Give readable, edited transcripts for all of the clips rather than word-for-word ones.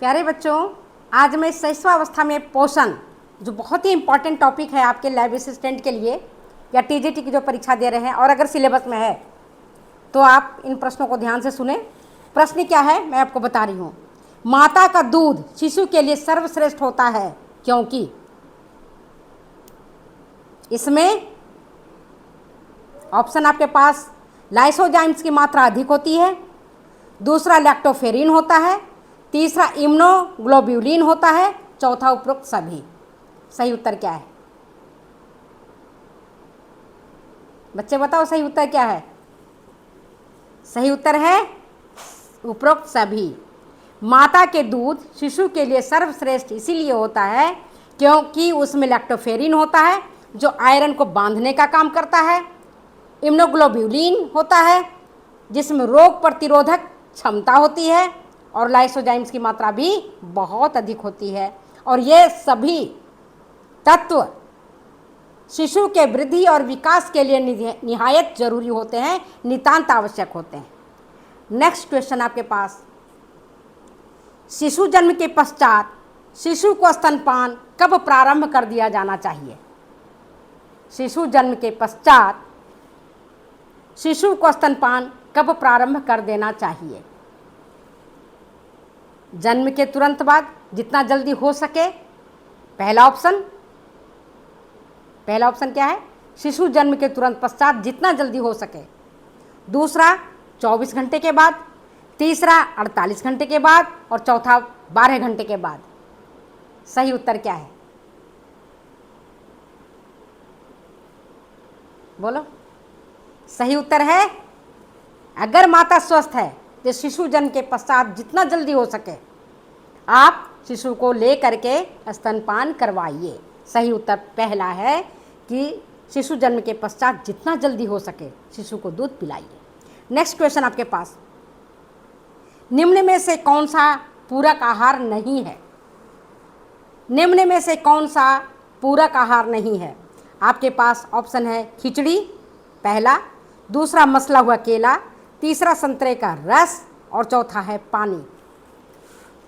प्यारे बच्चों, आज मैं शैशवावस्था में पोषण, जो बहुत ही इंपॉर्टेंट टॉपिक है आपके लैब असिस्टेंट के लिए या टीजीटी की जो परीक्षा दे रहे हैं, और अगर सिलेबस में है तो आप इन प्रश्नों को ध्यान से सुने। प्रश्न क्या है मैं आपको बता रही हूँ। माता का दूध शिशु के लिए सर्वश्रेष्ठ होता है क्योंकि इसमें ऑप्शन आपके पास लाइसोजाइम्स की मात्रा अधिक होती है, दूसरा लैक्टोफेरिन होता है, तीसरा इम्यूनोग्लोब्यूलिन होता है, चौथा उपरोक्त सभी। सही उत्तर क्या है बच्चे, बताओ सही उत्तर क्या है? सही उत्तर है उपरोक्त सभी। माता के दूध शिशु के लिए सर्वश्रेष्ठ इसीलिए होता है क्योंकि उसमें लैक्टोफेरिन होता है जो आयरन को बांधने का काम करता है, इम्यूनोग्लोब्यूलिन होता है जिसमें रोग प्रतिरोधक क्षमता होती है, और लाइसोजाइम्स की मात्रा भी बहुत अधिक होती है। और ये सभी तत्व शिशु के वृद्धि और विकास के लिए निहायत जरूरी होते हैं, नितांत आवश्यक होते हैं। नेक्स्ट क्वेश्चन आपके पास, शिशु जन्म के पश्चात शिशु को स्तनपान कब प्रारंभ कर दिया जाना चाहिए? शिशु जन्म के पश्चात शिशु को स्तनपान कब प्रारंभ कर देना चाहिए? जन्म के तुरंत बाद, जितना जल्दी हो सके, पहला ऑप्शन क्या है? शिशु जन्म के तुरंत पश्चात जितना जल्दी हो सके। दूसरा 24 घंटे के बाद, तीसरा 48 घंटे के बाद, और चौथा 12 घंटे के बाद। सही उत्तर क्या है बोलो? सही उत्तर है, अगर माता स्वस्थ है तो शिशु जन्म के पश्चात जितना जल्दी हो सके आप शिशु को ले करके स्तनपान करवाइए। सही उत्तर पहला है कि शिशु जन्म के पश्चात जितना जल्दी हो सके शिशु को दूध पिलाइए। नेक्स्ट क्वेश्चन आपके पास, निम्न में से कौन सा पूरक आहार नहीं है? निम्न में से कौन सा पूरक आहार नहीं है? आपके पास ऑप्शन है खिचड़ी पहला, दूसरा मसला हुआ केला, तीसरा संतरे का रस, और चौथा है पानी।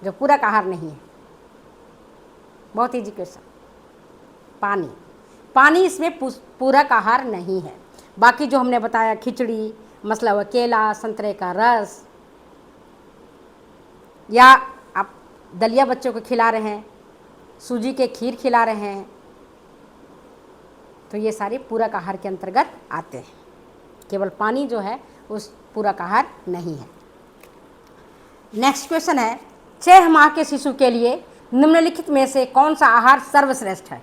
जो पूरक आहार नहीं है, बहुत इजी क्वेश्चन, पानी इसमें पूरक आहार नहीं है। बाकी जो हमने बताया खिचड़ी, मसला हुआ केला, संतरे का रस, या आप दलिया बच्चों को खिला रहे हैं, सूजी के खीर खिला रहे हैं, तो ये सारे पूरक आहार के अंतर्गत आते हैं। केवल पानी जो है उस पूरक आहार नहीं है। नेक्स्ट क्वेश्चन है, 6 माह के शिशु के लिए निम्नलिखित में से कौन सा आहार सर्वश्रेष्ठ है?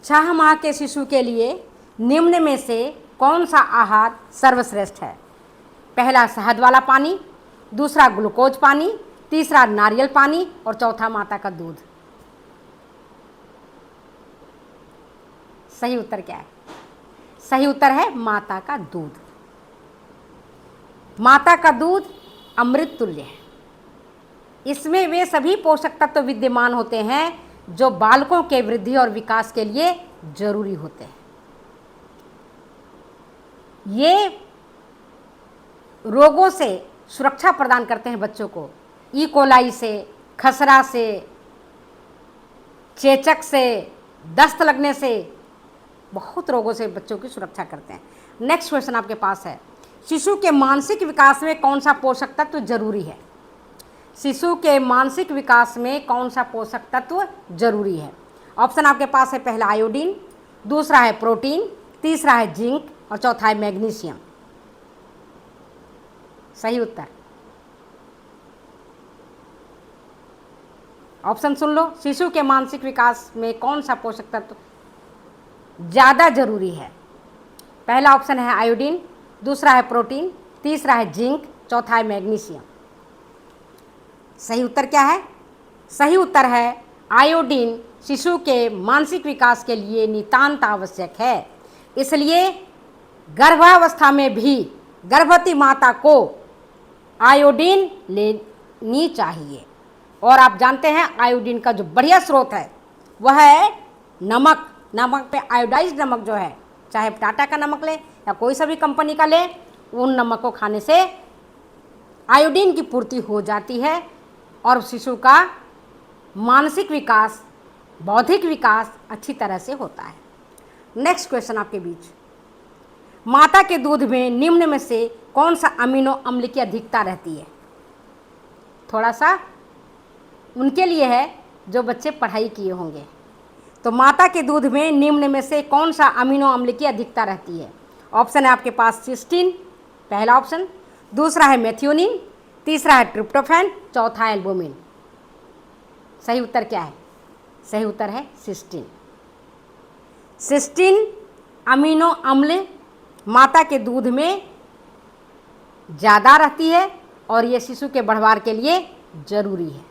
6 माह के शिशु के लिए निम्न में से कौन सा आहार सर्वश्रेष्ठ है? पहला शहद वाला पानी, दूसरा ग्लूकोज पानी, तीसरा नारियल पानी, और चौथा माता का दूध। सही उत्तर क्या है? सही उत्तर है माता का दूध। माता का दूध अमृत तुल्य है। इसमें वे सभी पोषक तत्व विद्यमान होते हैं जो बालकों के वृद्धि और विकास के लिए जरूरी होते हैं। ये रोगों से सुरक्षा प्रदान करते हैं बच्चों को, ई कोलाई से, खसरा से, चेचक से, दस्त लगने से, बहुत रोगों से बच्चों की सुरक्षा करते हैं। नेक्स्ट क्वेश्चन आपके पास है, शिशु के मानसिक विकास में कौन सा पोषक तत्व जरूरी है? शिशु के मानसिक विकास में कौन सा पोषक तत्व जरूरी है? ऑप्शन आपके पास है, पहला आयोडीन, दूसरा है प्रोटीन, तीसरा है जिंक, और चौथा है मैग्नीशियम। सही उत्तर ऑप्शन सुन लो, शिशु के मानसिक विकास में कौन सा पोषक तत्व ज़्यादा जरूरी है? पहला ऑप्शन है आयोडीन, दूसरा है प्रोटीन, तीसरा है जिंक, चौथा है मैग्नीशियम। सही उत्तर क्या है? सही उत्तर है आयोडीन शिशु के मानसिक विकास के लिए नितांत आवश्यक है। इसलिए गर्भावस्था में भी गर्भवती माता को आयोडीन लेनी चाहिए। और आप जानते हैं आयोडीन का जो बढ़िया स्रोत है वह है नमक। नमक पे आयोडाइज्ड नमक जो है, चाहे टाटा का नमक ले या कोई सा भी कंपनी का ले, उन नमक को खाने से आयोडीन की पूर्ति हो जाती है। और शिशु का मानसिक विकास, बौद्धिक विकास अच्छी तरह से होता है। नेक्स्ट क्वेश्चन आपके बीच, माता के दूध में निम्न में से कौन सा अमीनो अम्ल की अधिकता रहती है? थोड़ा सा उनके लिए है जो बच्चे पढ़ाई किए होंगे। तो माता के दूध में निम्न में से कौन सा अमीनो अम्ल की अधिकता रहती है? ऑप्शन है आपके पास सिस्टीन, पहला ऑप्शन, दूसरा है मेथियोनिन, तीसरा है ट्रिप्टोफैन, चौथा है एल्बुमिन। सही उत्तर क्या है? सही उत्तर है सिस्टीन। सिस्टीन अमीनो अम्ल माता के दूध में ज़्यादा रहती है और ये शिशु के बढ़वार के लिए जरूरी है।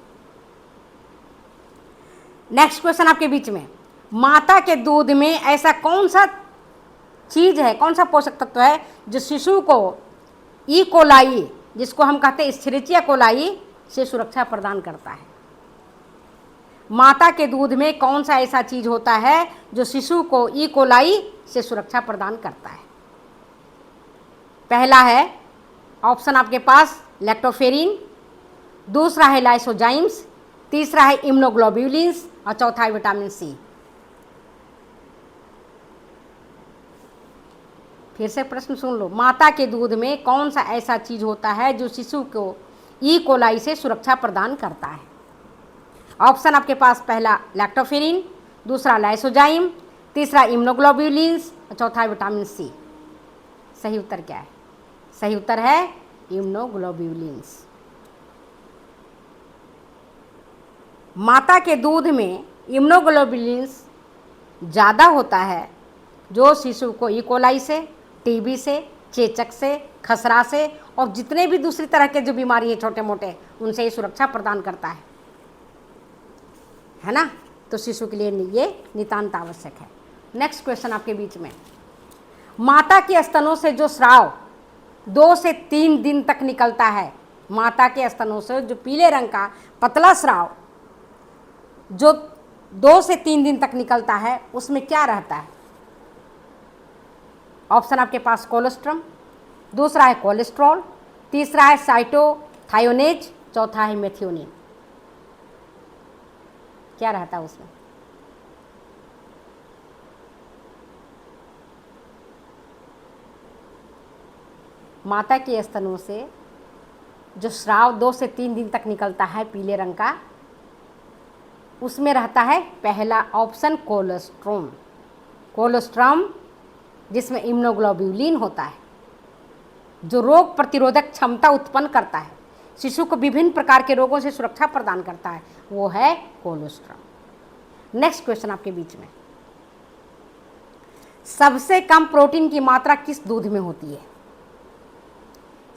नेक्स्ट क्वेश्चन आपके बीच में, माता के दूध में ऐसा कौन सा चीज़ है, कौन सा पोषक तत्व है जो शिशु को ई कोलाई, जिसको हम कहते हैं एस्चेरिचिया कोलाई, से सुरक्षा प्रदान करता है? माता के दूध में कौन सा ऐसा चीज़ होता है जो शिशु को ई कोलाई से सुरक्षा प्रदान करता है? पहला है ऑप्शन आपके पास लैक्टोफेरिन, दूसरा है लाइसोजाइम्स, तीसरा है इम्यूनोग्लोब्यूलिन्स और चौथा है विटामिन सी। फिर से प्रश्न सुन लो, माता के दूध में कौन सा ऐसा चीज होता है जो शिशु को ई कोलाई से सुरक्षा प्रदान करता है? ऑप्शन आपके पास पहला लैक्टोफेरिन, दूसरा लाइसोजाइम, तीसरा इम्यूनोग्लोब्यूलिन्स और चौथा विटामिन सी। सही उत्तर क्या है? सही उत्तर है इम्यूनोग्लोब्यूलिन्स। माता के दूध में इम्यूनोग्लोब्यूलिन्स ज़्यादा होता है जो शिशु को ई कोलाई से, टीबी से, चेचक से, खसरा से और जितने भी दूसरी तरह के जो बीमारी है छोटे मोटे, उनसे ये सुरक्षा प्रदान करता है ना? तो शिशु के लिए ये नितांत आवश्यक है। नेक्स्ट क्वेश्चन आपके बीच में, माता के स्तनों से जो स्राव 2 से 3 दिन तक निकलता है, माता के स्तनों से जो पीले रंग का पतला स्राव जो 2 से 3 दिन तक निकलता है, उसमें क्या रहता है? ऑप्शन आपके पास कोलेस्ट्रम, दूसरा है कोलेस्ट्रॉल, तीसरा है साइटोथायोनेज, चौथा है मेथियोनिन। क्या रहता है उसमें? माता के स्तनों से जो स्राव 2 से 3 दिन तक निकलता है पीले रंग का, उसमें रहता है पहला ऑप्शन कोलेस्ट्रॉम, कोलेस्ट्रॉम जिसमें इम्यूनोग्लोब्यूलिन होता है जो रोग प्रतिरोधक क्षमता उत्पन्न करता है, शिशु को विभिन्न प्रकार के रोगों से सुरक्षा प्रदान करता है, वो है कोलेस्ट्रॉम। नेक्स्ट क्वेश्चन आपके बीच में, सबसे कम प्रोटीन की मात्रा किस दूध में होती है?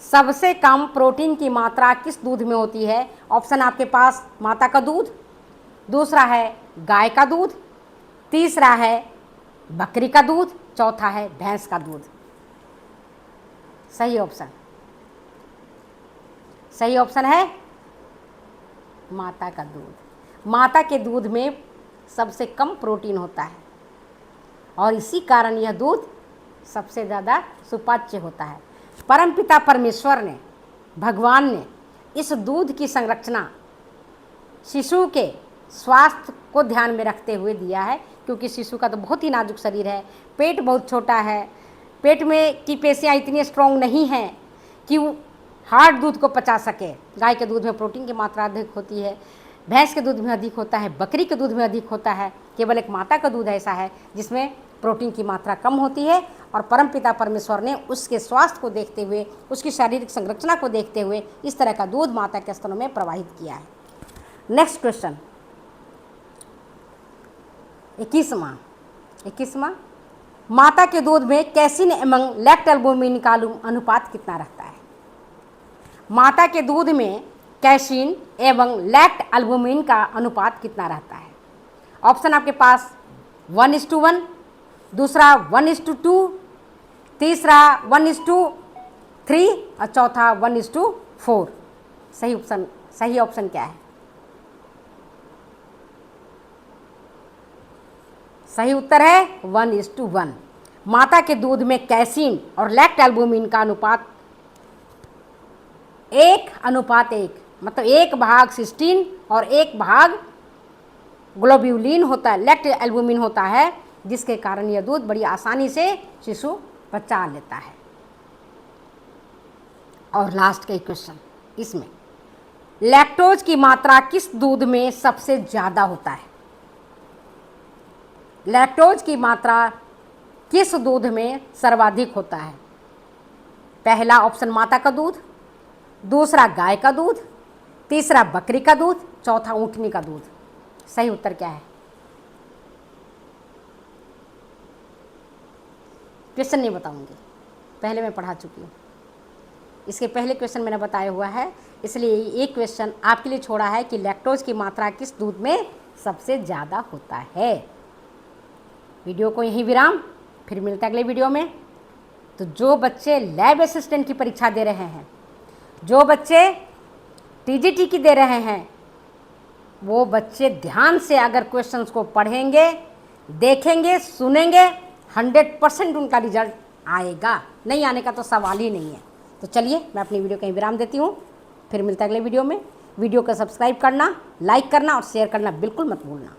सबसे कम प्रोटीन की मात्रा किस दूध में होती है? ऑप्शन आपके पास माता का दूध, दूसरा है गाय का दूध, तीसरा है बकरी का दूध, चौथा है भैंस का दूध। सही ऑप्शन, सही ऑप्शन है माता का दूध। माता के दूध में सबसे कम प्रोटीन होता है और इसी कारण यह दूध सबसे ज़्यादा सुपाच्य होता है। परमपिता परमेश्वर ने, भगवान ने इस दूध की संरचना शिशु के स्वास्थ्य को ध्यान में रखते हुए दिया है, क्योंकि शिशु का तो बहुत ही नाजुक शरीर है, पेट बहुत छोटा है, पेट में की पेशियाँ इतनी स्ट्रॉन्ग नहीं हैं कि वो हार्ड दूध को पचा सके। गाय के दूध में प्रोटीन की मात्रा अधिक होती है, भैंस के दूध में अधिक होता है, बकरी के दूध में अधिक होता है। केवल एक माता का दूध ऐसा है जिसमें प्रोटीन की मात्रा कम होती है और परमपिता परमेश्वर ने उसके स्वास्थ्य को देखते हुए, उसकी शारीरिक संरचना को देखते हुए इस तरह का दूध माता के स्तनों में प्रवाहित किया है। नेक्स्ट क्वेश्चन 21वां, माता के दूध में कैसिन एवं लैक्ट एल्बुमिन का अनुपात कितना रहता है? माता के दूध में कैसिन एवं लैक्ट एल्बुमिन का अनुपात कितना रहता है? ऑप्शन आपके पास 1:1, दूसरा 1:2, तीसरा 1:3 और चौथा 1:4। सही ऑप्शन क्या है? सही उत्तर है 1:1। माता के दूध में कैसीन और लैक्ट एल्बुमिन का अनुपात 1:1 मतलब 1 भाग सिस्टीन और 1 भाग ग्लोब्यूलिन होता है, लैक्ट एल्बुमिन होता है, जिसके कारण यह दूध बड़ी आसानी से शिशु पचा लेता है। और लास्ट का क्वेश्चन इसमें, लैक्टोज की मात्रा किस दूध में सबसे ज़्यादा होता है? लैक्टोज की मात्रा किस दूध में सर्वाधिक होता है? पहला ऑप्शन माता का दूध, दूसरा गाय का दूध, तीसरा बकरी का दूध, चौथा ऊँटनी का दूध। सही उत्तर क्या है? क्वेश्चन नहीं बताऊंगी, पहले मैं पढ़ा चुकी हूँ। इसके पहले क्वेश्चन मैंने बताया हुआ है, इसलिए एक क्वेश्चन आपके लिए छोड़ा है कि लैक्टोज की मात्रा किस दूध में सबसे ज़्यादा होता है। वीडियो को यहीं विराम, फिर मिलते हैं अगले वीडियो में। तो जो बच्चे लैब असिस्टेंट की परीक्षा दे रहे हैं, जो बच्चे टीजीटी की दे रहे हैं, वो बच्चे ध्यान से अगर क्वेश्चंस को पढ़ेंगे, देखेंगे, सुनेंगे, 100% उनका रिजल्ट आएगा। नहीं आने का तो सवाल ही नहीं है। तो चलिए मैं अपनी वीडियो कहीं विराम देती हूँ, फिर मिलता है अगले वीडियो में। वीडियो को सब्सक्राइब करना, लाइक करना और शेयर करना बिल्कुल मत भूलना।